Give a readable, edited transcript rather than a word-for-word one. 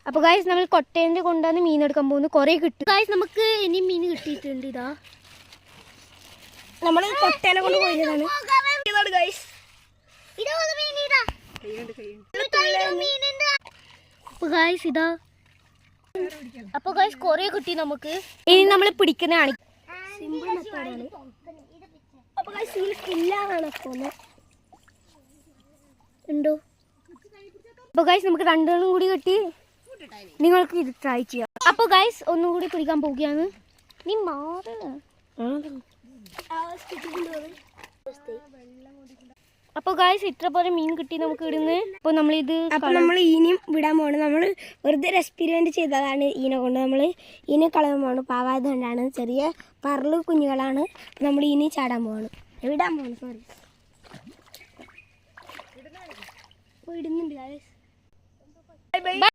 അപ്പോൾ ഗൈസ് നമ്മൾ കൊട്ടേൻ്റെ കൊണ്ടാണ് മീൻ എടുക്കാൻ പോകുന്നത്. കുറേ കിട്ടും ഗൈസ്. നമുക്ക് ഇനിയും മീൻ കിട്ടിയിട്ടുണ്ട്. ഇതാ നമ്മൾ കൊട്ടേനെ കൊണ്ട് പോയതാണ് ഗൈസ്. അപ്പോൾ ഗൈസ് ഇതാ. അപ്പോൾ ഗൈസ് കുറേ കിട്ടി നമുക്ക്. ഇനി നമ്മൾ പിടിക്കുന്നതാണ്. സിമ്പിൾ മെത്തേഡാണ്. അപ്പോൾ ഗൈസ് ഇതിൽ കില്ലാനാണ് പോകുന്നത് ഉണ്ടോ. അപ്പോൾ ഗൈസ് നമുക്ക് രണ്ടെണ്ണം കൂടി കിട്ടി. നിങ്ങൾക്ക് ഇത് ട്രൈ ചെയ്യാം. അപ്പോൾ ഗൈസ് ഒന്നും കൂടി പിടിക്കാൻ പോവുകയാണ്. നീ മാറണം. അപ്പോൾ ഗൈസ് ഇത്ര പോലെ മീൻ കിട്ടി നമുക്ക് ഇടുന്ന്. അപ്പോൾ നമ്മൾ ഇനിയും വിടാൻ പോകണം. നമ്മൾ വെറുതെ ഒരു എക്സ്പെരിമെന്റ് ചെയ്തതാണ് ഈനെ കൊണ്ട്. നമ്മൾ ഈനെ കളയാൻ പോകണം. പാവായത് കൊണ്ടാണ്. ചെറിയ പറള് കുഞ്ഞുങ്ങളാണ്. നമ്മൾ ഇനി ചാടാൻ പോകണം. വിടാൻ പോകണം. സോറി ഇടുന്നുണ്ട് ഗൈസ്.